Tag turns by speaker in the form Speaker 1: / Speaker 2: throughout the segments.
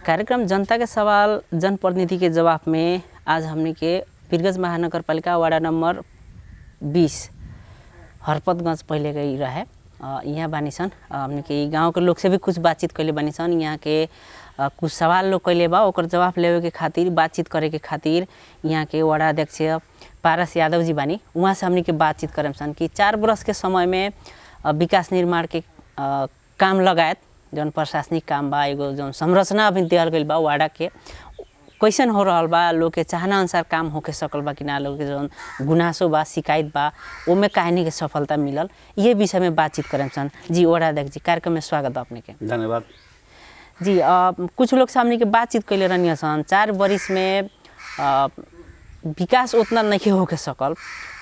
Speaker 1: कार्यक्रम जनता के सवाल जनप्रतिनिधि के जवाब में आज हमने के वीरगंज महानगर पालिका वार्ड नंबर 20 हरपतगंज पहले गई रहे यहाँ बानी सन। हमने के गाँव के लोग से भी कुछ बातचीत कैले बानी सन। यहाँ के कुछ सवाल लोग कैले बा ओकर जवाब लेवे के खातिर बातचीत करे के खातिर यहाँ के वार्ड अध्यक्ष पारस यादव जी बानी। वहाँ से हमने के बातचीत करें सन कि 4 वर्ष के समय में विकास निर्माण के काम लगायत जौन प्रशासनिक काम बा एगो जौन संरचना अभी दिहल गई बा वार्ड के कैसन हो रहा बा, लोग के चाहना अनुसार काम होके सकल बा कि ना, लोग के जौन गुनासो बा शिकायत बा ओमे काहे के सफलता मिलल, ये विषय में बातचीत करें सन। जी वार्ड अध्यक्ष जी कार्यक्रम में स्वागत बा अपने के।
Speaker 2: धन्यवाद
Speaker 1: जी। कुछ लोग से हमने के बातचीत कैले रहनी सन। 4 वर्ष में विकास उतना नहीं होके सकल,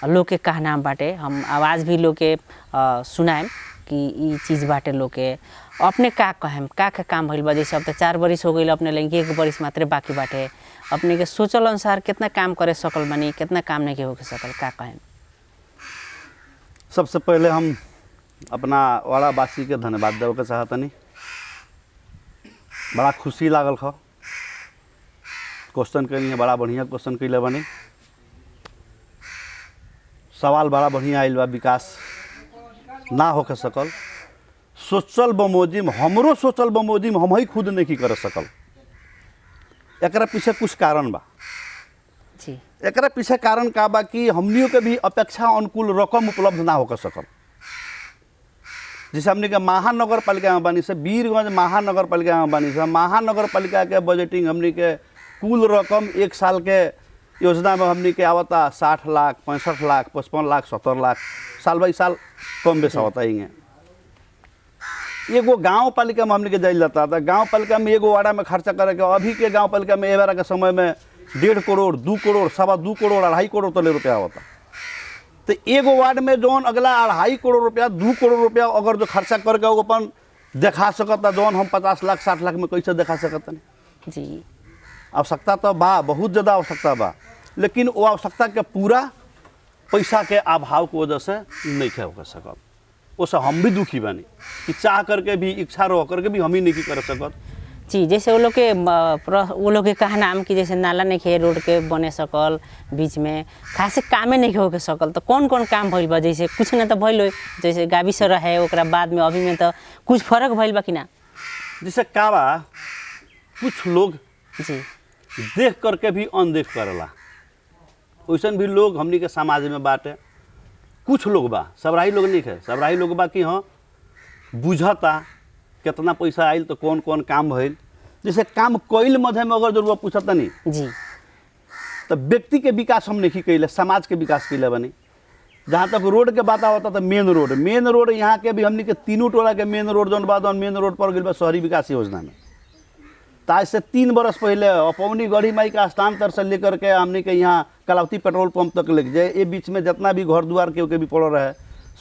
Speaker 1: लोग के कहना बाटे। हम आवाज़ भी लोग के सुनाएम कि ये चीज़ बाटे। लोग के अपने का कहें का काम भइल बा, जैसे अब तो 4 वर्ष हो गई अपने लगे 1 वर्ष मात्र बाकी बाटे। अपने के सोचल अनुसार कितना काम करे सकल बनी, कितना काम नहीं होके सकल, का कहें?
Speaker 2: सबसे पहले हम अपना वाड़ावासी के धन्यवाद देवे के चाहतनी। बड़ा खुशी लागल ख क्वेश्चन करी, बड़ा बढ़िया क्वेश्चन कैले बनी। सवाल बड़ा बढ़िया आइल बा। विकास ना होके सकल, सोचल बमोजिम हमरो सोचल बमोजिम हम ही खुद नहीं कर सकल। एकरा पीछे कुछ कारण बा
Speaker 1: जी।
Speaker 2: एकरा पीछे कारण का बा कि हमनियों के भी अपेक्षा अनुकूल रकम उपलब्ध ना होकर सकल। जैसे हमने के महानगर पालिका में बानी से वीरगंज महानगर पालिका में बानी से महानगर पालिका के बजटिंग हमने के कुल रकम 1 साल के योजना में हमने के आवता 60 लाख 65 लाख 55 लाख 70 लाख साल बाई साल कम बेस आवता ही। एगो गांव पालिका में हमने के जाइल जाता था। गांव पालिका में एगो वार्ड में खर्चा करे के अभी के गांव पालिका में एबारा के समय में 1.5 करोड़ 2 करोड़ 2.25 करोड़ 2.5 करोड़ तले रुपया होता। तो एगो वार्ड में जौन अगला 2.5 करोड़ रुपया 2 करोड़ रुपया अगर जो खर्चा करके वो अपन देखा सकता, जौन हम 50 लाख 60 लाख में कैसे देखा सकता नहीं
Speaker 1: जी।
Speaker 2: आवश्यकता तो बा, बहुत ज़्यादा आवश्यकता बा, लेकिन वो आवश्यकता के पूरा पैसा के अभाव की वजह से नहीं हो सकल। उससे हम भी दुखी बनी कि चाह करके भी इच्छा रह करके भी हम ही नहीं कर सकत।
Speaker 1: जी। जैसे वो लोग के कहना हम कि जैसे नाला नहीं खे रोड के बने सकल, बीच में खास कामे नहीं होके सकल, तो कौन कौन काम भइल बा? जैसे कुछ ना तो भइल हो, जैसे गाविस रहे ओकरा बाद में अभी में तो कुछ फर्क भइल बा कि ना?
Speaker 2: जैसे का बा कुछ लोग
Speaker 1: जी
Speaker 2: देख करके भी अनदेख करला, वैसन भी लोग हमनी के समाज में बाटे। कुछ लोग बा, सबराही लोग नहीं है, सबराही लोग बा कि हाँ बुझता कितना पैसा आइल तो कौन कौन काम भइल। जैसे काम कईल मध्य में अगर जरूर पूछता नहीं
Speaker 1: जी,
Speaker 2: तो व्यक्ति के विकास हम नहीं कैले, समाज के विकास कैले बनी। जहाँ तक रोड के बात आवता तो मेन रोड यहाँ के भी हमनी के तीनों टोला के मेन रोड जौन बा मेन रोड पर गई बा शहरी विकास योजना में। आज से 3 बरस पहले अपौनी गढ़ी माई का स्थानांतर से लेकर के हमने के यहाँ कलावती पेट्रोल पंप तक लेके जाए, ये बीच में जितना भी घर दुआर के भी पड़ रहे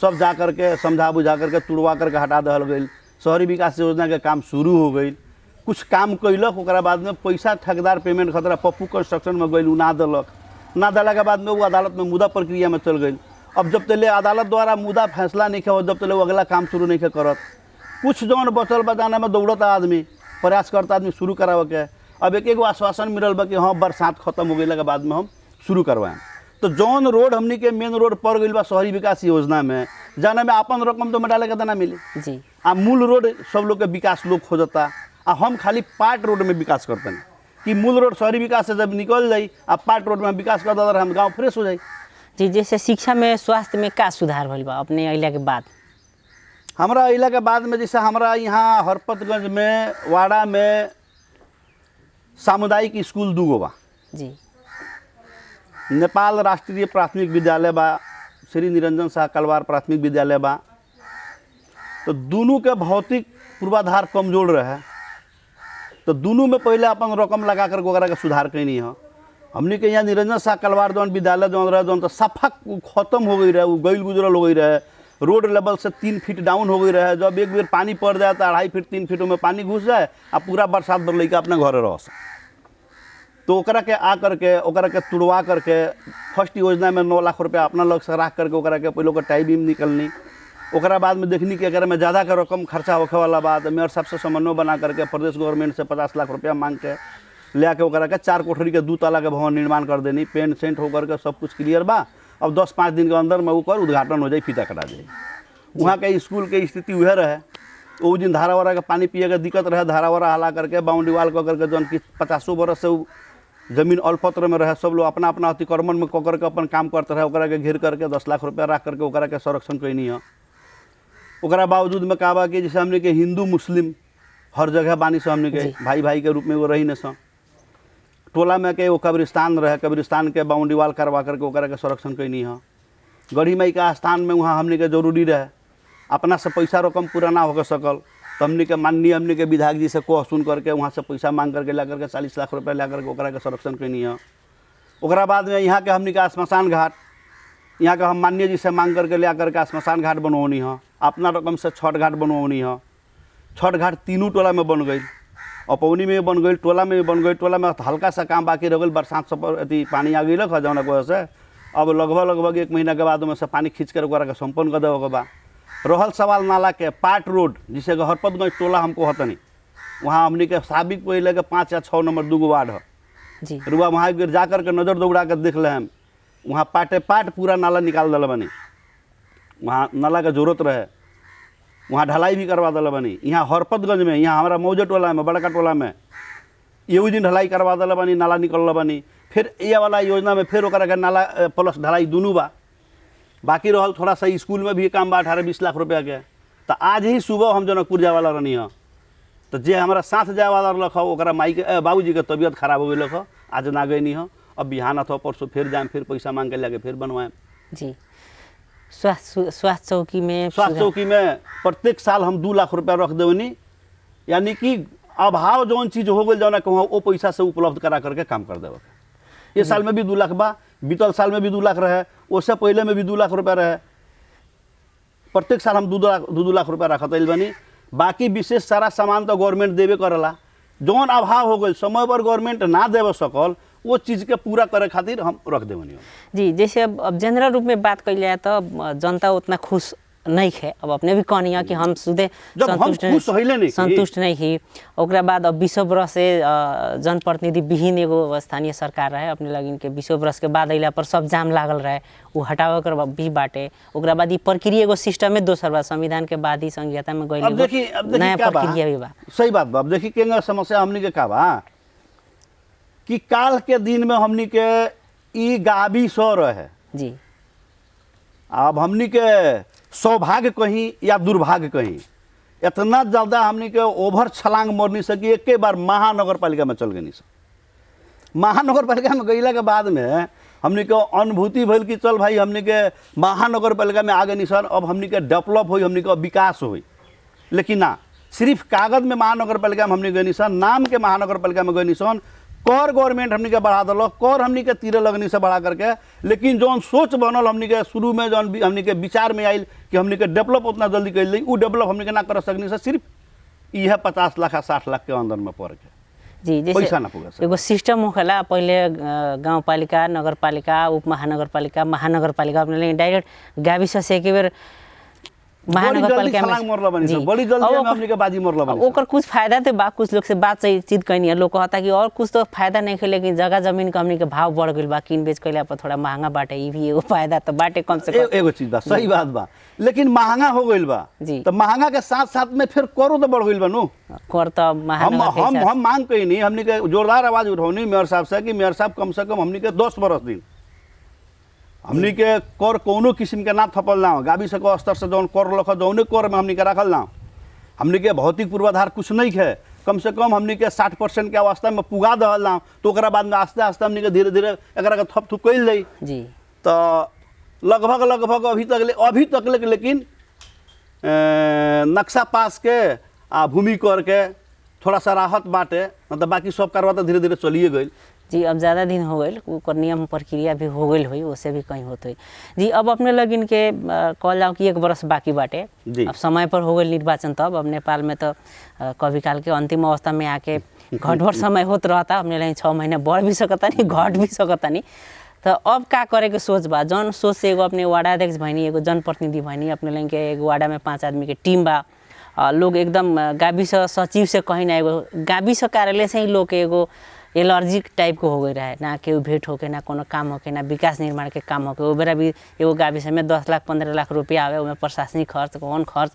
Speaker 2: सब जा करके समझा बुझा करके तुड़वा करके हटा दल गई। शहरी विकास योजना के काम शुरू हो गई। कुछ काम कैलक, ओकरा बाद में पैसा ठेकेदार पेमेंट खतरा पप्पू कंस्ट्रक्शन में गई, ना दिलक, ना दिला के बाद में वो अदालत में मुद्दा प्रक्रिया में चल गई। अब जब तले अदालत द्वारा मुद्दा फैसला नहीं हो, जब तले वो अगला काम शुरू नहीं करत। कुछ जौन बचल बजाने में दौड़ता आदमी, प्रयास करता आदमी शुरू करावे के। अब एक आश्वासन मिलल बा कि हाँ बरसात खत्म हो गई के बाद में हम शुरू करवाएं। तो जौन रोड हमनी के मेन रोड पड़ गई बा शहरी विकास योजना में, जाने में अपन रकम तो डाले के ना मिली
Speaker 1: जी।
Speaker 2: आ मूल रोड सब लोग के विकास लोग खोजता, आ हम खाली पार्ट रोड में विकास करते हैं कि मूल रोड शहरी विकास से जब निकल जाई आ पार्ट रोड में विकास करता तो हम गाँव फ्रेश हो जाए।
Speaker 1: जी। जैसे शिक्षा में स्वास्थ्य में का सुधार भइल बा अपने अइला के बाद?
Speaker 2: हमारा अइला के बाद में जैसे हमारा यहाँ हरपतगंज में वाड़ा में सामुदायिक स्कूल 2 गो बा
Speaker 1: जी।
Speaker 2: नेपाल राष्ट्रीय प्राथमिक विद्यालय बा, श्री निरंजन शाह कलवार प्राथमिक विद्यालय बा। तो दोनों के भौतिक पूर्वाधार कमजोर रहे, तो दोनों में पहले अपन रकम लगा कर ओकरा के सुधार कैनी है। हमने के यहाँ निरंजन शाह कलवार जौन विद्यालय जौन रहे जौन तो सफा खत्म हो गई रहे, वो गैल गुजरल हो गई रहे, रोड लेवल से 3 फीट डाउन हो गई रहे। जब एक बेर पानी पड़ जाए तो 2.5 फीट 3 फीट में पानी घुस जाए आ पूरा बरसात भर लैके अपने घरे रह। तो ओकरा के आ करके ओकरा के तुड़वा करके फर्स्ट योजना में 9 लाख रुपया अपना लग से रख करके ओकरा के पहले टाई बीम निकलनी, ओकरा बाद में देखनी कि अगर में ज़्यादा का रकम खर्चा होखे वाला बात मेयर साहब से समन्वय बना करके प्रदेश गवर्नमेंट से 50 लाख रुपया मांग के ले आके ओकरा के 4 कोठरी के 2 ताला के भवन निर्माण कर देनी, पेंट सेंट होकर के सब कुछ क्लियर बा। अब 10-5 दिन के अंदर में ऊपर उद्घाटन हो जाए, फीता कटा जाए। वहाँ के स्कूल के स्थिति वह रहे, वो दिन धारा वारा के पानी पिए के दिक्कत रहे, धारा वारा हला करके बाउंड्री वाल कर करके जौन कि 50 बरस से जमीन अल्पत्र में रहे, सब लोग अपना अपना अतिक्रमण में ककर के अपन काम करते रहे, ओकरा के घेर करके 10 लाख रुपया रख करके ओकरा के संरक्षण कैनी है। ओकरा बावजूद में कहा बा कि जैसे हमने के हिंदू मुस्लिम हर जगह बानी से हमने के भाई भाई के रूप में वो रही न सो। टोला में के वो कब्रिस्तान रहे, कब्रिस्तान के बाउंड्री वाल करवा करके ओकरा के संरक्षण कैनी है। गढ़ी माई का स्थान में वहाँ हमने के जरूरी रहे, अपना से पैसा रकम पूरा ना होकर सकल तो हमने के माननीय हमने के विधायक जी से को सुन करके वहाँ से पैसा मांग करके ला करके 40 लाख रुपया ला करके ओकरा के संरक्षण कैनी है। ओकरा बाद में यहाँ के हमने के श्मशान घाट, यहाँ के हम माननीय जी से मांग करके ले करके श्मशान घाट बनवनी है, अपना रकम से छठ घाट बनवनी है। छठ घाट तीनों टोला में बन गई, अपौनी में बन गई, टोला में बन गई। टोला में हल्का सा काम बाकी रह गई, बरसात से अति पानी आ गई है जौन की वजह से अब लगभग 1 महीना के बाद में से पानी खींच कर ओकरा के संपन्न कर देवे के बा। रहल सवाल नाला के पाट रोड जिसे हरपतगंज टोला हमको हतनी, वहाँ हमने के साबिक पहले के 5 या 6 नंबर 2 वार्ड है
Speaker 1: जी।
Speaker 2: रुआ वहाँ एक जा कर के नज़र दौड़ा कर देख ले हम, वहाँ पाटे पाट पूरा नाला निकाल दिल बनी, वहाँ नाला का जरूरत रहे, वहाँ ढलाई भी करवा दिल बनी। यहाँ हरपतगंज में, यहाँ हमारा मौजे टोला में, बड़का टोला में यही दिन ढलाई करवा दिल बनी, नाला निकल बनी। फिर ये वाला योजना में फिर ओकरा के नाला प्लस ढलाई दोनों बा। बाकी रहल थोड़ा सा स्कूल में भी काम बा 18-20 लाख रुपया के। तो आज ही सुबह हम जनकपुर जाए वाला रहनी है, तो जे हमारा साथ जाए वाला रख ओकरा माई के बाबूजी के तबीयत खराब हो गई है, आज ना गई नहीं है। अब बिहान अथवा परसों फिर जाए, फिर पैसा मांग के लेके फिर बनवाएं
Speaker 1: जी। स्वास्थ्य चौकी में
Speaker 2: प्रत्येक साल हम 2 लाख रुपया रख देवनी, यानी कि अभाव जौन चीज़ हो गई जौन कहूँ वो पैसा से उपलब्ध करा करके काम कर देवे। ये साल में भी 2 लाख बा, बीतल साल में भी 2 लाख रहे, उससे पहले में भी 2 लाख रुपया रहे। प्रत्येक साल हम 2 लाख रुपया रखत बनी। बाकी विशेष सारा सामान तो गवर्नमेंट देवे करला, जौन अभाव हो गई समय पर गवर्नमेंट ना देवे सकल वो चीज़ के पूरा करे खातिर हम रख देवनी
Speaker 1: जी। जैसे अब जनरल रूप में बात कही जाए तो जनता उतना खुश नहीं है। अब अपने भी कहनी है कि हम सुधे संतुष्ट नहीं ही। ओकरा बाद अब 20 वर्ष से जनप्रतिनिधि विहीन एगो स्थानीय सरकार रहे, अपने लगिन के 20 वर्ष के बाद अला पर सब जाम लागल रहे, वो हटावे कर भी बाटे। ओकरा बाद प्रक्रिया एगो सिस्टम में दोसर बा, संविधान के बाद ही संघीयता में गई नया प्रक्रिया भी बा।
Speaker 2: सही बात बा। अब देखिए केंगा समस्या हमनी के का बा कि काल के दिन में हमनी के ई गाबी सो रहे
Speaker 1: जी।
Speaker 2: अब हमनी के सौभाग्य कहीं या दुर्भाग्य कहीं इतना ज़्यादा हमनी के ओवर छलांग मरनी सकी एक बार महानगर पालिका में चल गई। महानगर पालिका में गईला के बाद में हमनी के अनुभूति भइल कि चल भाई हमनी के महानगर पालिका में आ गई सन, अब हमनी के डेवलप हुई, हमनी के विकास हुई। लेकिन ना, सिर्फ कागज में महानगर पालिका में हमनी गई सन, नाम के महानगर पालिका में गई सन। कर गवर्नमेंट हमनी के बढ़ा दिल, कर हमनी के तीरे लगनी से बढ़ा करके, लेकिन जौन सोच बनल हमनी के शुरू में जौन हमनी के विचार में आयल कि हमनी के डेवलप उतना जल्दी कर ली, वो डेवलप हमनी के ना कर सकनी से सिर्फ यह 50 लाख 60 लाख के अंदर में पड़ के
Speaker 1: जी। जैसे
Speaker 2: पैसा ना पुगा
Speaker 1: एगो सिस्टम होखेला, पहले गाँव पालिका, नगर पालिका, उप महानगर पालिका, महानगर पालिका, अपने डायरेक्ट गाविस से एक बेर महानगर पालिका में
Speaker 2: बड़ी जल्दी में हमनी के बाजी मरला बनी।
Speaker 1: ओकर कुछ फायदा तो बा, कुछ लोग से बातचीत करनी है, लोग कहता कि और कुछ तो फायदा नहीं है, लेकिन जगह जमीन का हमनी के भाव बढ़ गई बा, किन बेच कैला पर थोड़ा महंगा बाटे, ये भी एगो फायदा तो बाटे कम से कम।
Speaker 2: एगो चीज बा, सही बात बा, लेकिन महंगा हो गई बा
Speaker 1: जी।
Speaker 2: तो महंगा के साथ साथ में फिर करो तो बढ़ गई बा नु।
Speaker 1: कर तो
Speaker 2: हम मांग कही नहीं, हमनी के जोरदार आवाज उठौनी मेयर साहब से कि मेयर साहब कम से कम हमनी के 10 बरस दिन हमनी के कर कोनो किस्म के ना थपल ना, गावी से को स्तर से जौन कर लख जौने कर में हमनी के रखल ना। हमनी के भौतिक पूर्वाधार कुछ नहीं है, कम से कम हमनी के 60% के अवस्था में पुगा दहल ना, तो ओकरा बाद में आस्ते आस्ते हमनी के धीरे धीरे एकरा के थप थुप कैल जाई
Speaker 1: जी।
Speaker 2: तो लगभग अभी तक लेकिन नक्शा पास के आ भूमि कर के थोड़ा सा राहत बाटे, मतलब बाकी सब कार्रवाई तो धीरे धीरे चलिए गई
Speaker 1: जी। अब ज़्यादा दिन हो गई, ओकर नियम प्रक्रिया भी हो गई हुई, उससे भी कहीं होते हुई जी। अब अपने लगिन के कहल जाओ कि 1 वर्ष बाकी बाटे, अब समय पर हो गई निर्वाचन। तब अब नेपाल में तो कभी काल के अंतिम अवस्था में आके घटभर समय होत रहता, अपने लगिन 6 महीने बढ़ भी सकता नहीं, घट भी सकता नहीं। तो अब का करे के सोच बा जौन सोच से एगो अपने वार्ड अध्यक्ष भैनी एगो जनप्रतिनिधि भैनी अपने लाइन के एगो वार्डा में 5 आदमी के टीम बा लोग एकदम गाविस सचिव से कहीं ना एगो गाविस कार्यालय से ही लोग के एगो एलर्जिक टाइप को हो गई रहे ना केहू भेंट होके ना कोनो काम होके ना विकास निर्माण के काम होके वो बेरा भी एगो गाविस में 10 लाख 15 लाख रुपया आवे उसमें प्रशासनिक खर्च कौन खर्च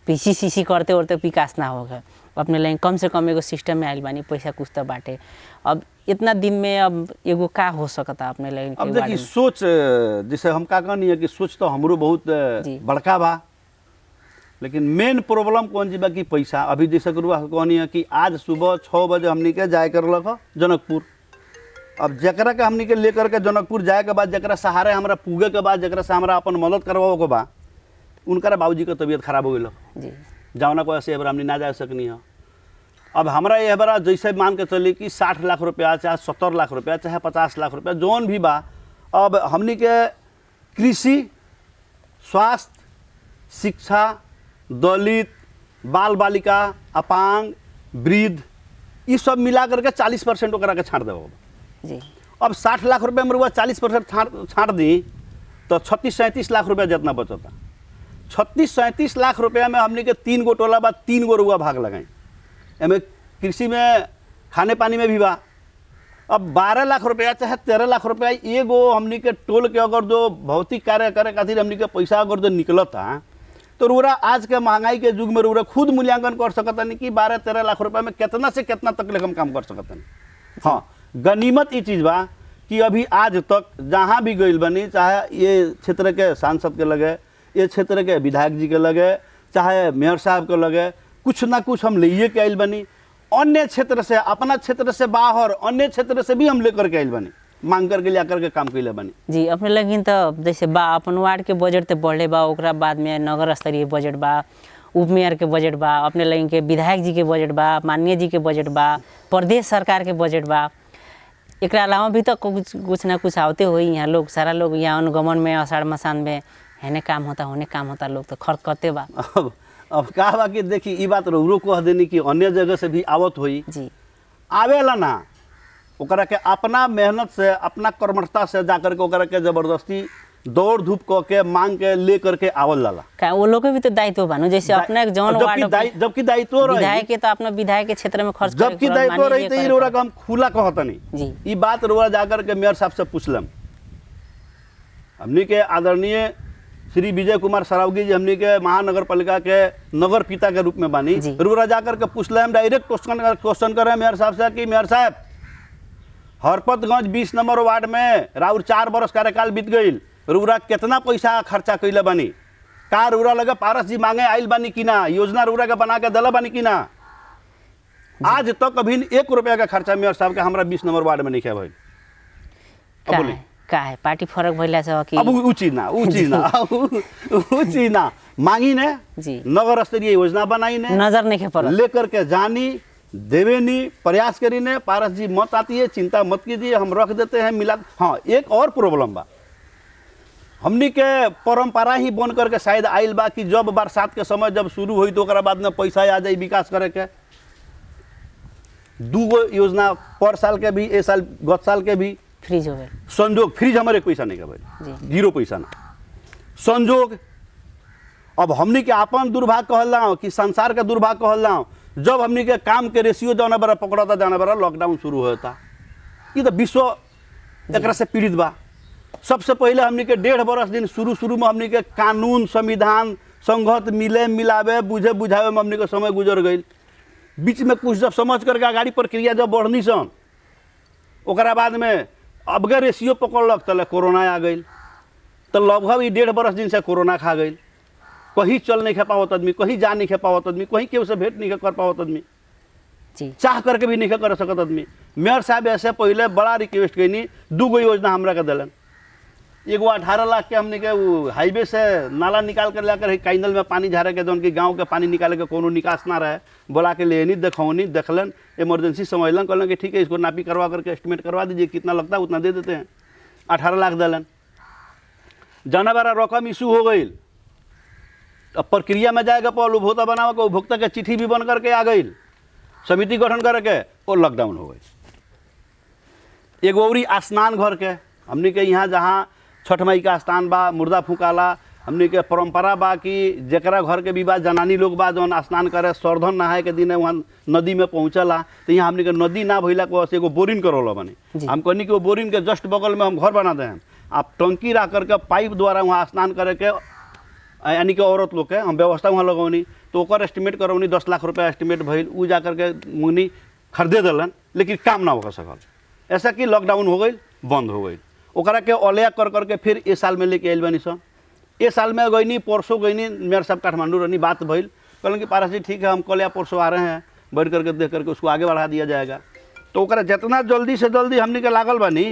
Speaker 1: पीसीसीसी करते उड़ते विकास ना होगा अपने लाइन कम से कम एगो सिस्टम में आयल बानी पैसा कुछ तो बाटे अब इतना दिन में अब एगो का हो सकता अपने लाइन
Speaker 2: अब देखिए सोच जैसे हम का कहनी है कि सोच तो हमरो बहुत बड़का बा लेकिन मेन प्रॉब्लम कौन जी बा कि पैसा अभी जैसे कहनी है कि आज सुबह 6 बजे हमनी के जाए करलक जनकपुर अब जकरा के हमनी के लेकर के जनकपुर जाए के बाद जकरा सहारे हमरा पूगे के बाद जकरा से हमरा अपन मदद करवाओ के बा उनका बाबूजी का तबीयत खराब हो गई जी जावना को ऐसे हमनी ना जा सकनी है अब हमरा ये बार जैसे मान के चली कि 60 लाख रुपया चाहे 70 लाख रुपया चाहे 50 लाख रुपया जौन भी बा अब हमनी के कृषि स्वास्थ्य शिक्षा दलित बाल बालिका अपांग वृद्ध ये सब मिला करके 40% ओकरा के छाँट देव
Speaker 1: जी
Speaker 2: अब 60 लाख रुपया में रुआ 40% छाँट दी तो 36-37 लाख रुपया जितना बचता 36-37 लाख रुपया में हमने के 3 गो टोला बा 3 गो रुआ भाग लगाई एमें कृषि में खाने पानी में भी बा अब 12 लाख रुपया चाहे 13 लाख रुपया एगो हमने के टोल के अगर जो भौतिक कार्य करे खातिर हमने के पैसा अगर जो निकलता तो रूरा आज के महंगाई के युग में रूरा खुद मूल्यांकन कर सकता नहीं कि 12-13 लाख रुपया में कितना से कितना तक हम काम कर सकता नहीं। हाँ गनीमत ये चीज़ बा कि अभी आज तक जहाँ भी गई बनी चाहे ये क्षेत्र के सांसद के लगे ये क्षेत्र के विधायक जी के लगे चाहे मेयर साहब के लगे कुछ ना कुछ हम ले के आयल बनी अन्य क्षेत्र से अपना क्षेत्र से बाहर अन्य क्षेत्र से भी हम लेकर के आयल बनी मांग करके ले करके काम कैले बनी
Speaker 1: जी अपने लगिन तो जैसे बा अपन वार्ड के बजट तो बढ़े बा ओकरा बाद में नगर स्तरीय बजट बा उप मेयर के बजट बा अपने लगिन के विधायक जी के बजट बा माननीय जी के बजट बा प्रदेश सरकार के बजट बा एक अलावा भी तो कुछ ना कुछ आवते हुई यहाँ लोग सारा लोग यहाँ अनुगमन में आषाढ़ मसान में हेने काम होता होने काम होता लोग तो खर्च करते बा
Speaker 2: अब का बा कि देखी ये बात रो कह देनी कि अन्य जगह से भी आवत हुई
Speaker 1: जी
Speaker 2: आवेला ना ओकरा के अपना मेहनत से अपना कर्मठता से जाकर के ओकरा के जबरदस्ती दौड़ धूप क के मांग के ले करके आवल जाला
Speaker 1: का वो लोग के भी तो दायित्व बानू जैसे अपना जौन वार्ड
Speaker 2: जबकि दायित्व रही
Speaker 1: विधायक के तो अपना विधायक के क्षेत्र में खर्च
Speaker 2: जबकि दायित्व रही तो रोरा हम खुला कहतनी
Speaker 1: जी
Speaker 2: ये बात रोरा जाकर के मेयर साहब से पूछलम हमनी के आदरणीय श्री विजय कुमार सरावगी जी हमनी के महानगर पालिका के नगर पिता के रूप में बानी रोरा जाकर के पूछलम डायरेक्ट क्वेश्चन करे मेयर साहब से कि मेयर साहब हरपतगंज 20 नंबर वार्ड में राउर 4 बरस कार्यकाल बीत गई रूरा कितना पैसा खर्चा कैले बानी का रूरा लगे पारस जी मांगे आइल बानी कि ना योजना रूरा के बना के दला बानी कि ना आज तक अभी 1 रुपया का खर्चा मेयर साहब के हमरा 20 नंबर वार्ड में नहीं किया भाई
Speaker 1: अब बोली का है पार्टी फरक भइला छ कि
Speaker 2: अब ऊ चीज ना मांगी ने
Speaker 1: जी
Speaker 2: नगर स्तरीय योजना बनाई ने
Speaker 1: नजर नहीं पर
Speaker 2: लेकर के जानी देवे नहीं प्रयास करी ने पारस जी मत आती है चिंता मत कीजिए हम रख देते हैं मिला। हाँ एक और प्रॉब्लम बा हमनी के परंपरा ही बन करके शायद आइल बा कि जब बरसात के समय जब शुरू हुई तो ओकरा बाद में पैसा आ जाए विकास करे के 2 गो योजना पर साल के भी ए साल गत साल के भी
Speaker 1: फ्रीज हो गए
Speaker 2: संजोग फ्रीज हमारे पैसा नहीं भाई 0 पैसा ना संजोग अब हमनी के अपन दुर्भाग्य कहल कि संसार का दुर्भाग्य कहल जब हमनी के काम के रेशियो जाना बड़ा पकड़ता जाना बड़ा लॉकडाउन शुरू होता ये तो विश्व एक से पीड़ित बा। सबसे पहले हमनी के 1.5 बरस दिन शुरू में हमनी के कानून संविधान संघत मिले मिलावे बुझे बुझावे में हमनी के समय गुजर गई बीच में कुछ जब समझ करके आगाड़ी प्रक्रिया जब बढ़नी सन ओकरा बाद में अबगे रेशियो पकड़लक तले कोरोना आ गई तो लगभग 1.5 बरस दिन से कोरोना खा गई कहीं चल नहीं खा पावत आदमी कहीं जा नहीं खा पावत आदमी कहीं केहू से भेंट नहीं कर पावत आदमी
Speaker 1: जी
Speaker 2: चाह करके भी नहीं कर सकत आदमी। मेयर साहब ऐसे पहले बड़ा रिक्वेस्ट कैनी 2 गो योजना हमरा के दिलन एगो 18 लाख के हमने के वो हाईवे से नाला निकाल कर लाकर काइनल में पानी झारे के जौन कि गाँव के पानी निकाले के कोनो निकास ना रहे बोला के लेनी देखौनी देखलन इमरजेंसी समझलन कहलन कि ठीक है इसको नापी करवा करके एस्टिमेट करवा दीजिए कितना लगता है उतना दे देते हैं 18 लाख दिलन जाना बड़ा रकम इशू हो गई अब प्रक्रिया में जाएगा पर उपभोक्ता बनावा के उपभोक्ता के चिट्ठी भी बन करके आ गई समिति गठन करके और लॉकडाउन हो गई। एगो और स्नान घर के हमनी के यहाँ जहाँ छठ माई का स्थान बा, मुर्दा फूकाला, हमनी के परंपरा बा कि जकरा घर के विवाह जनानी लोग बा जौन स्नान करे सर्धन नहाए के दिन वहाँ नदी में पहुँचला, तो यहाँ हमनी के नदी ना भइला के वजह से एगो बोरिंग करोला बने। हम कहनी कि वो बोरिंग के जस्ट बगल में हम घर बना दें, आप टंकी रख करके पाइप द्वारा वहाँ स्नान करे के यानी कि औरत लोग के हम व्यवस्था वहाँ लगौनी। तो ओकर एस्टिमेट करौनी 10 लाख रुपया एस्टिमेट भइल, उ जा करके मुनी खरीदे दिलन, लेकिन काम ना हो सकल। ऐसा कि लॉकडाउन हो गई, बंद हो गई। ओकरा के ऑलया कर करके फिर ए साल में लेके आइल बनी सन। ए साल में गईनी, परसों गईनी, मेयर साहब काठमांडू रहनी, बात भइल, कहलन कि पारस जी ठीक है, हम कल या परसों आ रहे हैं, बैठ करके देख करके उसको आगे बढ़ा दिया जाएगा। तो ओकरा जितना जल्दी से जल्दी हमनी के लागल बनी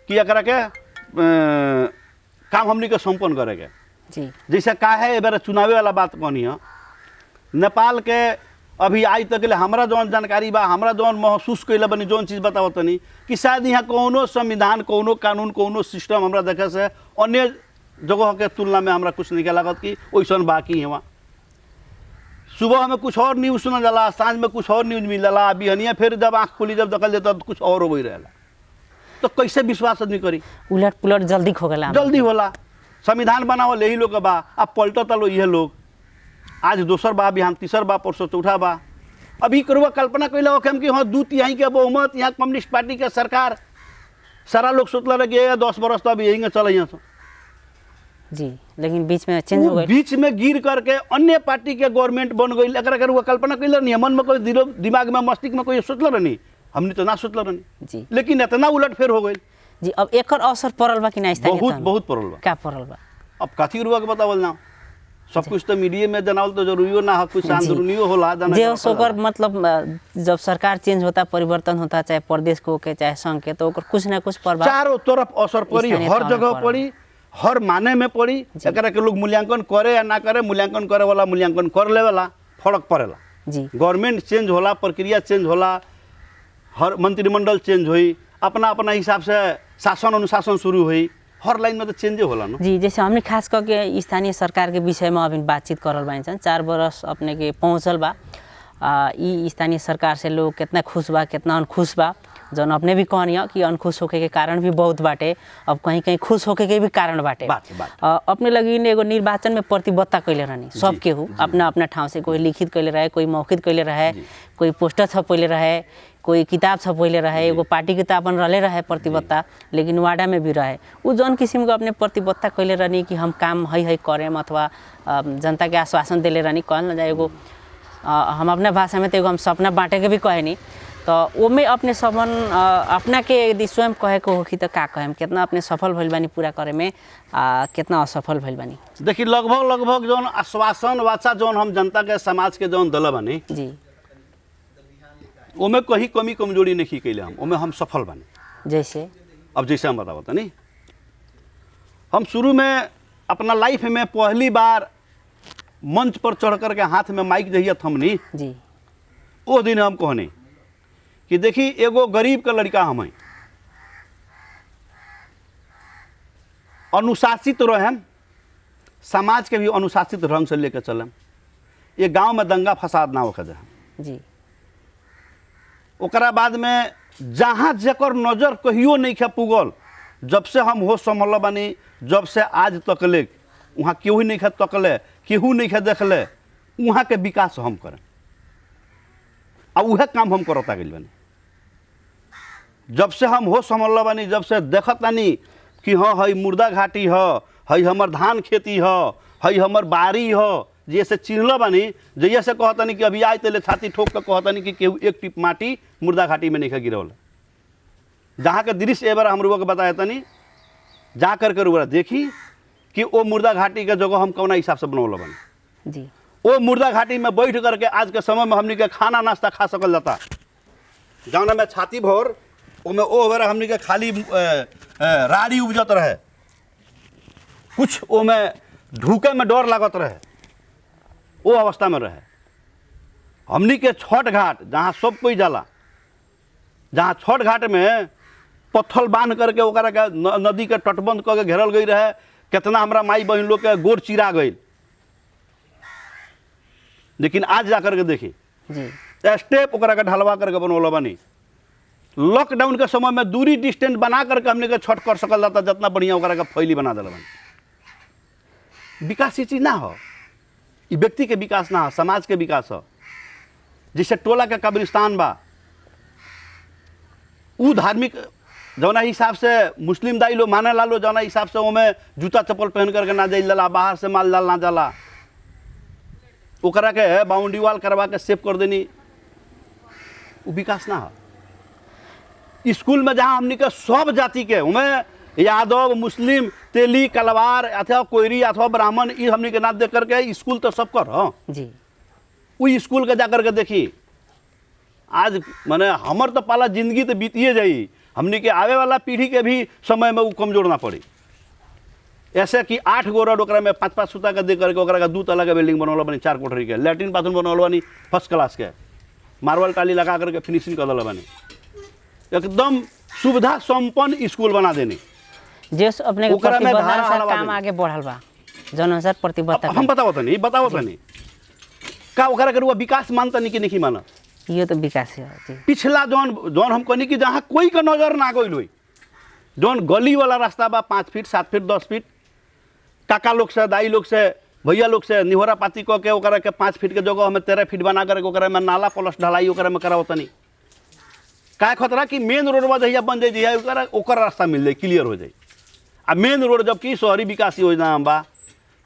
Speaker 2: कि एकरा के काम हमनी के संपन्न करेंगे।
Speaker 1: जी
Speaker 2: जैसे का है ए बेर चुनावे वाला बात कहनी है, नेपाल के अभी आज तक ले हमरा जौन जानकारी बा, हमरा जौन महसूस कैले बनी, जौन चीज़ बताओ तनी कि शायद यहाँ कोनो संविधान, कोनो कानून, कोनो सिस्टम हमरा देखे से अन्य जगह के तुलना में हमरा कुछ नहीं लागत कि वैसन बाकी है। वहाँ सुबह हमें कुछ और न्यूज़ सुना जाला, सांझ में कुछ और न्यूज़ मिलला, बिहनिया फिर जब आँख खुली जब देखल जाता तो कुछ और हो गई रहेला। तो कैसे विश्वास आदमी करी?
Speaker 1: उलट पुलट जल्दी हो गला,
Speaker 2: जल्दी होला। संविधान बनावल यही लोग बा, अब पलटता लो ये लोग, आज दोसर बा, बिहान तीसर बा, परसों चौथा बा। अभी करुआ कल्पना कैला हो कि हाँ 2/3 के बहुमत, यहाँ कम्युनिस्ट पार्टी के सरकार, सारा लोग सोचला रहे कि 10 बरस तो अभी यही चल यहाँ से।
Speaker 1: जी, लेकिन बीच में चेंज हो गई,
Speaker 2: बीच में गिर करके अन्य पार्टी के गवर्नमेंट बन गई। अगर करुआ कल्पना कैला नहीं, मन में कोई दिमाग में मस्तिष्क में कोई सोचला रहनी, हमने तो ना सोचला रहनी
Speaker 1: जी,
Speaker 2: लेकिन इतना उलट फेर हो गई।
Speaker 1: जी अब एक अवसर पड़ल बा कि नहीं?
Speaker 2: बहुत पड़ल बा।
Speaker 1: क्या पड़ल बा?
Speaker 2: अब कथी रुआ के बतावल ना, सब कुछ तो मीडिया में जनावल तो जरूरी ना हो, कुछ अंदरूनियो होला
Speaker 1: जे ओकर मतलब जब सरकार चेंज होता, परिवर्तन होता, चाहे प्रदेश को के चाहे संघ के, तो ओकर कुछ ना कुछ प्रभाव
Speaker 2: चारों तरफ असर पड़ी, हर जगह पड़ी, हर माने में पड़ी। एकरा के लोग मूल्यांकन करे या ना करे, मूल्यांकन करे वाला मूल्यांकन कर लेवेला, फर्क पड़ेला।
Speaker 1: जी
Speaker 2: गवर्नमेंट चेंज होला, प्रक्रिया चेंज होला, हर मंत्रिमंडल चेंज हुई, अपना अपना हिसाब से शासन अनुशासन शुरू हुई, हर लाइन में तो चेंजे होला ना।
Speaker 1: जी, जैसे हमने खास करके स्थानीय सरकार के विषय में अभी बातचीत करल बानी सन, 4 बरस अपने के पहुँचल बा। ई स्थानीय सरकार से लोग कितना खुश बा, कितना अनखुश बा, जौन अपने भी कहनी कि अनखुश होके के कारण भी बहुत बाटे, अब कहीं कहीं खुश होके के भी कारण बाटे। अपने लगी एगो निर्वाचन में प्रतिबद्धता कैले रहनी सब केहू अपना अपना ठाव से, कोई लिखित कैले रहे, कोई मौखिक कैले रहे, कोई पोस्टर छपैले रहे, कोई किताब छपैले रहे, एगो पार्टी के तो अपन रले रहे प्रतिबद्धता, लेकिन वार्डा में भी रहे। उ जौन किस्म के अपने प्रतिबद्धता कैले रहनी कि हम काम है करेम, अथवा जनता के आश्वासन दिले रहनी, कहल ना जाए एगो हम अपना भाषा में तो एगो हम सपना बांटे के भी कहनी। तो ओमे अपने सबन अपना के यदि स्वयं कहे को होखी तो का कहेम, कितना अपने सफल भइल बानी पूरा करे में, कितना असफल भइल बानी?
Speaker 2: देखिए लगभग जौन आश्वासन वाचा जौन हम जनता के समाज के जौन दल बानी
Speaker 1: जी,
Speaker 2: ओमे कहीं कमी कमजोरी नहीं कैले, ओमे हम सफल बानी।
Speaker 1: जैसे
Speaker 2: अब जैसे हम बतावत नहीं, हम शुरू में अपना लाइफ में पहली बार मंच पर चढ़ करके हाथ में माइक जहिया थमनी
Speaker 1: जी,
Speaker 2: वो दिन हम कहनी कि देखी एगो गरीब का लड़का हम हैं, अनुशासित रहें, समाज के भी अनुशासित ढंग से लेकर चलें, ये गांव में दंगा फसाद ना होकर जाए
Speaker 1: जी।
Speaker 2: ओकरा बाद में जहाँ जकर नज़र कहियो नहीं खे पुगल, जब से हम होश संभल बानी, जब से आज तक ले वहाँ केहू नहीं खे तकले, केहू नहीं खे देखले, वहाँ के विकास हम करें, और वह काम हम करता गइल बानी। जब से हम होश संभल बानी, जब से देखत तानी कि हाँ हई मुर्दा घाटी ह, हई हमर धान खेती ह, हई हमर बाड़ी ह, जैसे चिन्हल बानी, जैसे कहतनी कि अभी आज तले छाती ठोक के कहतनी कि केहू एक टिप माटी मुर्दा घाटी में नहीं गिरल। जहाँ के दृश्य एबार हम रुआ के बताया तनी, जा करके रुआ देखी कि वो मुर्दा घाटी के जगह हम कौना हिसाब से बनौल बानी
Speaker 1: जी।
Speaker 2: वो मुर्दा घाटी में बैठ करके आज के समय में हमनी के खाना नाश्ता खा सकल जाता। जौना में छाती भर ओमे ओ बेरा हमनी के खाली राड़ी उपजत रहे, कुछ ओमे ढूके में डर लागत रहे, वो अवस्था में रहे। हमनी के छठ घाट जहाँ सब कोई जाला, जहाँ छठ घाट में पत्थल बांध करके ओकरा के नदी के तटबंध करके घेरल गई रहे, कितना हमरा माई बहन लोग के गोड़ चिरा गई। लेकिन आज जा करके देखी
Speaker 1: जी,
Speaker 2: स्टेप ओकरा के ढलवा करके बनौला बानी, लॉकडाउन के समय में दूरी डिस्टेंस बना करके हमने के छठ कर सकल जाता, जितना बढ़िया ओकरा के फैली बना दिल बनी। विकास ये चीज ना हो, ये व्यक्ति के विकास ना हो, समाज के विकास हो। जैसे टोला के कब्रिस्तान बा, उ धार्मिक जौना हिसाब से मुस्लिम दाई लोग माने ला लो, जौना हिसाब से ओमे जूता चप्पल पहन करके ना जाइल जाला, बाहर से माल डाल ना जाला, ओकरा के बाउंड्री वाल करवा के सेव कर देनी, वो विकास ना हो। स्कूल में जहाँ हमने के सब जाति के उमें यादव, मुस्लिम, तेली, कलवार अथवा कोयरी अथवा ब्राह्मण, ये हमने के ना देख करके स्कूल तो सब कर हाँ
Speaker 1: जी।
Speaker 2: वो स्कूल के जा करके देखी, आज माने हमर तो पाला जिंदगी तो बीतिए जाई, हमने के आवे वाला पीढ़ी के भी समय में वो कमजोर ना पड़ी। ऐसे कि 8 गो रोड ओकरा में 5-5 सूता के दे करके ओकरा का 2 तला के बिल्डिंग बनौला बनी, 4 कोठरी के, लैट्रिन बाथरूम बनौला बनी फर्स्ट क्लास के, मार्बल टाली लगा करके फिनिशिंग कर दिला बनी, एकदम सुविधा संपन्न स्कूल बना देने।
Speaker 1: जे अपने के
Speaker 2: ओकरा में
Speaker 1: प्रतिबद्धता
Speaker 2: धारा
Speaker 1: अनुसार काम आगे बढ़ल बा, जौन अनुसार प्रतिबद्धता
Speaker 2: हम बताओ तो नहीं का ओकरा के विकास मानता नहीं कि नहीं माना,
Speaker 1: ये तो विकास है जी।
Speaker 2: पिछला जौन हम कहनी कि जहाँ कोई का नजर ना गइल होई, जौन गली वाला रास्ता बा 5 फीट 7 फीट 10 फीट, काका लोग से, दाई लोग से, भैया लोग से निहोरा पाती कह के ओकरा के 5 फीट के जगह हमें 13 फीट बना करके ओकरा में नाला प्लस ढलाई ओकरा में करावत नहीं। का खतरा कि मेन रोड जहिया बन जाए ओकर रास्ता मिल जाए, क्लियर हो जाए। आ मेन रोड जबकि शहरी विकास योजना बा,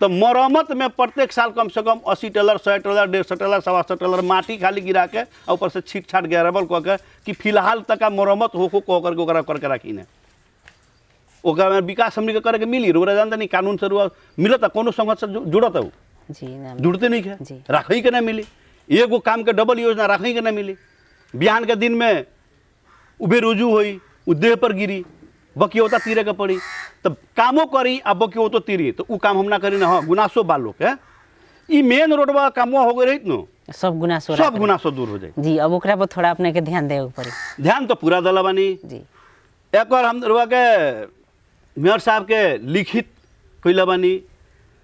Speaker 2: तो मरम्मत में प्रत्येक साल कम से कम 80 टेलर 100 टेलर 150 टेलर 125 टेलर माटी खाली गिरा के ऊपर से छीट छाट गैरेबल कह के कि फिलहाल तक मरम्मत हो कह करके ओकरा करके रखी ने, ओकरा में विकास हमने के करे के मिली। रोरा जानता नहीं कानून से रुआ मिलता, कोनो संगत से जुड़त हो
Speaker 1: जी ना,
Speaker 2: जुड़ते नहीं है, रखी के ना मिली, एगो काम के डबल योजना रखी के ना मिली। बिहान के दिन में उबे रुजू हुई, उ देह पर गिरी, बकियोता तीरे के पड़ी, तब कामो करी आ बकियोतो तीरी, तो उ काम हम ना करी ना। हाँ गुनासो बालो के ई मेन रोड बा कामो हो गई रही न,
Speaker 1: सब गुनासो
Speaker 2: दूर हो जाए
Speaker 1: जी। अब ओकरा पर थोड़ा अपने के ध्यान देवे पड़ी,
Speaker 2: ध्यान तो पूरा दला बानी
Speaker 1: जी।
Speaker 2: एक बार हम रुआ के मेयर साहब के लिखित कैला बानी,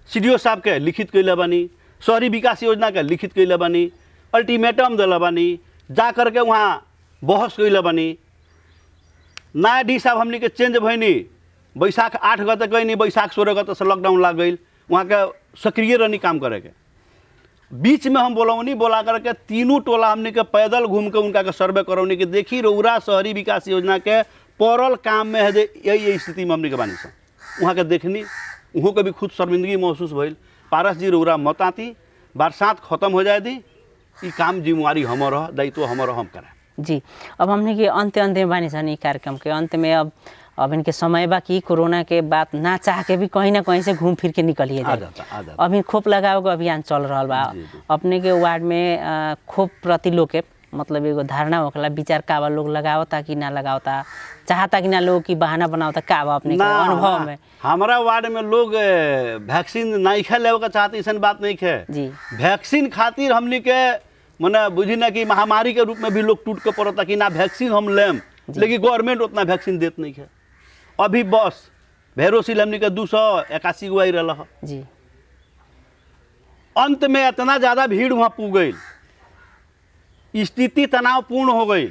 Speaker 2: CDO साहब के लिखित कैला बानी, शहरी विकास योजना के लिखित कैला बानी, अल्टीमेटम दिला बानी, जा करके वहाँ बहस कैला बानी। नया डी साहब हमने के चेंज भैनी, बैसाख 8 गते कैनी, बैसाख 16 गते से लॉकडाउन लग गई, वहाँ के सक्रिय रहनी काम करे के। बीच में हम बोलौनी, बोला करके तीनों टोला हमने के पैदल घूम के उनका के सर्वे करौनी कि देखी रौरा शहरी विकास योजना के पड़ल काम में है जे यही स्थिति में हमने के बानी सा। वहाँ के देखनी, वहाँ के भी खुद शर्मिंदगी महसूस भइल। पारस जी रौरा मत आती, बरसात खत्म हो जाए दी, ये काम जिम्मेवारी हमर हो, दायित्व हमर हम करें
Speaker 1: जी। अब हमने के अंत में बानी सन, कार्यक्रम के अंत में अब इनके समय बा कि कोरोना के बाद ना चाह के भी कहीं ना कहीं से घूम फिर के निकलिए जाए। अभी खोप लगाओ के अभियान चल रहा बा, अपने के वार्ड में खोप प्रति लोग के मतलब एगो धारणा होखला, विचार का बा, लोग लगावता कि ना लगावता, चाहता कि ना लोग की बहाना बनावता, का बा अपने के अनुभव में?
Speaker 2: हमारा वार्ड में लोग वैक्सीन नहीं खे लेवे का चाहते, ऐसा बात नहीं है जी। वैक्सीन खातिर हमने के मने बुझी ना कि महामारी के रूप में भी लोग टूट के पड़ता कि ना वैक्सीन हम लेम, लेकिन गवर्नमेंट उतना वैक्सीन देत नहीं है। अभी बस वेरोसिल हमने के 281 गो आई रहा जी। अंत में इतना ज़्यादा भीड़ वहाँ पुग गई, स्थिति तनावपूर्ण हो गई।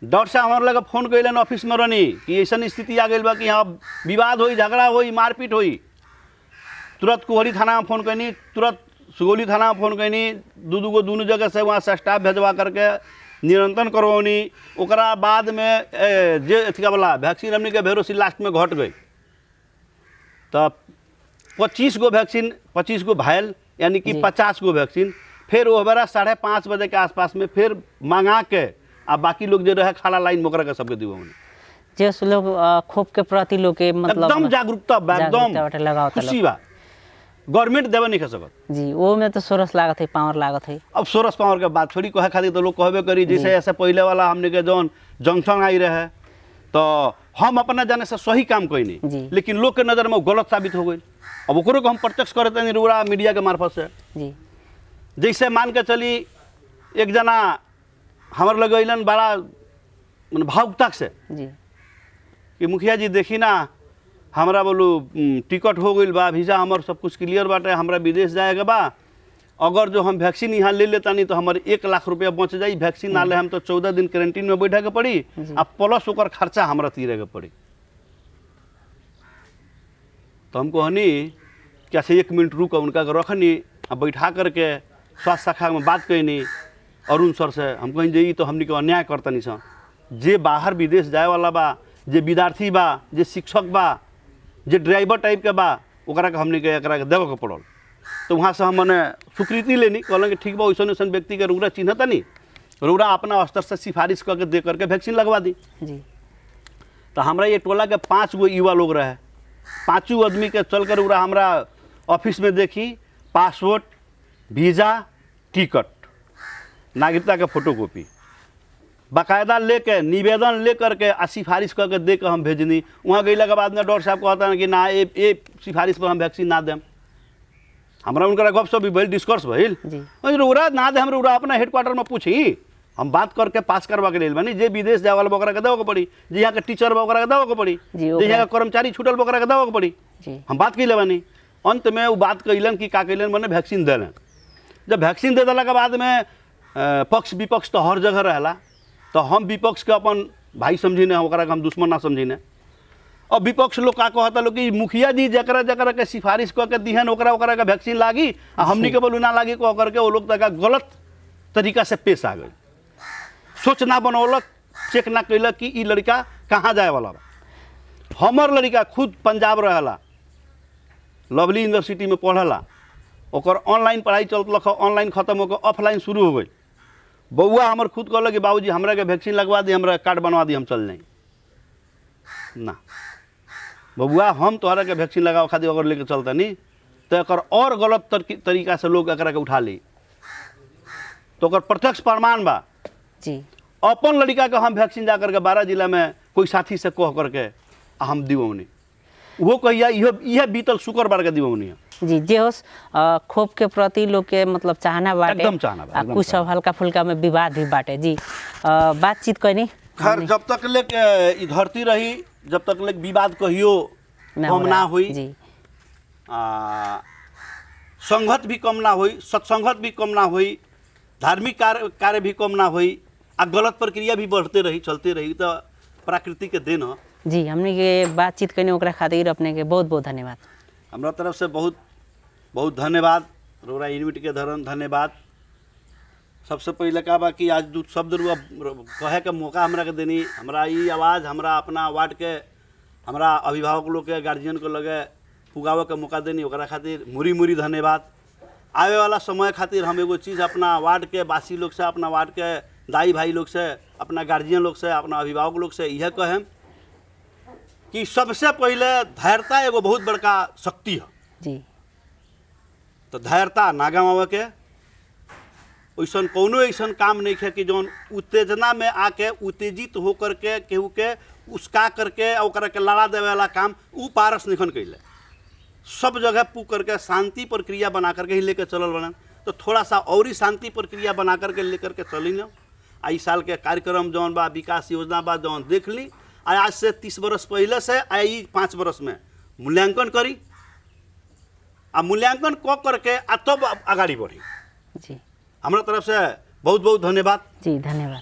Speaker 2: डॉक्टर साहब हमारे लगे फोन कैलन ऑफिस में रहनी कि ऐसा स्थिति आ गई बा कि यहाँ विवाद हो, झगड़ा हो, मारपीट हो। तुरंत कुहरी थाना में फोन कैनी, तुरंत सुगौली थाना में फोन कैनी, दोनों जगह से वहाँ से स्टाफ भेजवा करके निरंतन करवनी। ओकरा बाद में जे अथी वाला वैक्सीन हमने के वेरोसिल लास्ट में घट गई, तो 25 गो वैक्सीन, 25 गो भायल यानी कि 50 गो वैक्सीन फिर वो बेरा 5:30 बजे के आसपास में फिर मंगा के आ बाकी लोग जो रहे खड़ा लाइन मोकरा के सबके दिवो
Speaker 1: जे लोग खोप के प्रति लोग के मतलब
Speaker 2: एकदम जागरूकता एकदम खुशी बा। गवर्नमेंट देवे नहीं कर सकत
Speaker 1: जी, वो में तो सोरस लागत है, पावर लागत है।
Speaker 2: अब सोरस पावर के बात छोड़ी कहे खातिर तो लोग कहबे करी जैसे ऐसे पहले वाला हमने के जौन जंक्शन आई रहे तो हम अपना जाने से सही काम कोई नहीं, लेकिन लोग के नज़र में गलत साबित हो गई। अब ओकरो को हम प्रत्यक्ष करते नहीं रुआ मीडिया के मार्फत से जी। जैसे मान के चली एक जना हमारे लगैलन बड़ा भावुकता से
Speaker 1: जी
Speaker 2: कि मुखिया जी देखी ना हमरा बोलू टिकट हो गई बा, वीज़ा हमार सब कुछ क्लियर बाटे, हमरा विदेश जाएगा बा, अगर जो हम वैक्सीन यहाँ ले लेता नहीं तो हमारे 1 लाख रुपया बच जाई। वैक्सीन ना ले हम तो 14 दिन क्वारंटीन में बैठे के पड़ी आ प्लस ओकर खर्चा हमरा तीरे के पड़ी। तो हमको हनी कैसे 1 मिनट रुक उनका रखनी आ बैठा करके स्वास्थ्य शाखा में बात कैनी अरुण सर से। हम कहीं जाई तो हमनी के अन्याय करतनी सन। जे बाहर विदेश जाए वाला बा, जे विद्यार्थी बा, जे शिक्षक बा, जे ड्राइवर टाइप के बा, ओकरा के हमनी के एकरा के देवे के पड़ल। तो वहाँ से हम मने स्वीकृति लेनी, कहलन कि ठीक बा वैसन वैसन व्यक्ति के रउरा चिन्हता नहीं, रउरा अपना स्तर से सिफारिश करके दे करके वैक्सीन लगवा दी
Speaker 1: जी।
Speaker 2: तो हमरा ये टोला के 5 गो युवा लोग रहे, 5 आदमी के चल कर रउरा हमरा ऑफिस में देखी पासपोर्ट, वीज़ा, टिकट, नागरिकता के फोटोकॉपी बाकायदा लेके निवेदन ले करके आ सिफारिश करके दे के हम भेजनी। वहाँ गैला के बाद में डॉक्टर साहब कहता है कि ना ये सिफारिश पर हम वैक्सीन ना दें। हमरा उनका गपशप भी भइल, डिस्कस भइल, रउरा ना दे, हम रउरा अपना हेडक्वार्टर में पूछी, हम बात करके पास करवा के लेल बानी। जे विदेश जाए वाला ओकरा के देवे के पड़ी, जे यहाँ के टीचर बा ओकरा के देवे के पड़ी, जे यहाँ के कर्मचारी छूटल बा ओकरा के देवे के पड़ी। हम बात कैले बानी। अंत में वो बात कैलन कि का कैलन मने वैक्सीन देलन। जब वैक्सीन दे दिला के बाद में पक्ष विपक्ष तो हर जगह रहला, तो हम विपक्ष के अपन भाई समझिने, ओकरा के हम दुश्मन ना समझिने। अब विपक्ष लोग का कहता लोग कि मुखिया जी जकरा जकरा के सिफारिश करके दिहन ओकरा ओकरा के वैक्सीन लागी आ हमनी के बोलू ना लागी कह करके वो लोग तक गलत तरीका से पेश आ गई। सोच ना बनौलक, चेक ना कैलक कि ई लड़का कहाँ जाए वाला बा। हमर लड़का खुद पंजाब रहला, लवली यूनिवर्सिटी में पढ़ला, ओकर ऑनलाइन पढ़ाई चलत, ऑनलाइन खत्म होकर ऑफलाइन शुरू हो गई। बउआ हमर खुद कहल कि बाबूजी हमरा के वैक्सीन लगवा दी, हमरा कार्ड बनवा दी, हम चल जाई ना। बबुआ हम तोहरा के वैक्सीन लगाओ खातिर अगर लेके चलता नहीं तो एकर और गलत तरीका से लोग एकरा के उठा ली। तो ओकर प्रत्यक्ष प्रमाण बा
Speaker 1: जी।
Speaker 2: अपन लड़का के हम वैक्सीन जा करके 12 जिला में कोई साथी से कह करके हम दिवौनी, वो कहिया यह बीतल शुक्रवार के दिवौनी
Speaker 1: जी। जे होस खोप के प्रति लोग के मतलब चाहना बाटे,
Speaker 2: एकदम चाहना बा,
Speaker 1: कुछ सब हल्का फुल्का में विवाद भी बाटे जी। बातचीत कनी
Speaker 2: खैर जब तक ले ई धरती रही, जब तक ले विवाद कहियो कम ना हुई, संगत भी कम ना हुई, सत्संगत भी कम ना हुई, धार्मिक कार्य भी कम ना हुई, आ गलत प्रक्रिया भी बढ़ते रही, चलते रही। तो प्रकृति के देन हो
Speaker 1: जी। हमने के बातचीत करने ओकरा खातिर अपने के बहुत बहुत धन्यवाद।
Speaker 2: हमरा तरफ से बहुत बहुत धन्यवाद। रउरा यूनिट के धन्यवाद। सबसे पहले का बा कि आज 2 शब्द कहे के मौका हमरा के देनी, हमरा ई आवाज़ हमरा अपना वार्ड के हमरा अभिभावक लोग के गार्जियन को लगे पुगावे के मौका देनी, ओकरा खातिर मुरी मुरी धन्यवाद। आवे वाला समय खातिर हम एगो चीज़ अपना वार्ड के वासी लोग से, अपना वार्ड के दाई भाई लोग से, अपना गार्जियन लोग से, अपना अभिभावक लोग से यह कहें कि सबसे पहले धैर्यता एगो बहुत बड़का शक्ति है
Speaker 1: जी। तो
Speaker 2: धैर्यता ना गवावे के। वैसन कोनो ऐसा काम नहीं है कि जौन उत्तेजना में आके उत्तेजित होकर के केहू के उसका करके ओकरा के लड़ा देवे वाला काम उ पारस निखन कैले। सब जगह पू करके शांति प्रक्रिया बना करके ही लेकर चलल बना। तो थोड़ा सा और ही शांति प्रक्रिया बना करके लेकर के चली न। इस साल के कार्यक्रम जौन बा, विकास योजना बा जौन देख ली, आज से 30 बरस पहले से 5 बरस में मूल्यांकन करी, आ मूल्यांकन क करके आ तब आगाड़ी बढ़ी।
Speaker 1: जी।
Speaker 2: हमारा तरफ से बहुत बहुत धन्यवाद
Speaker 1: जी। धन्यवाद।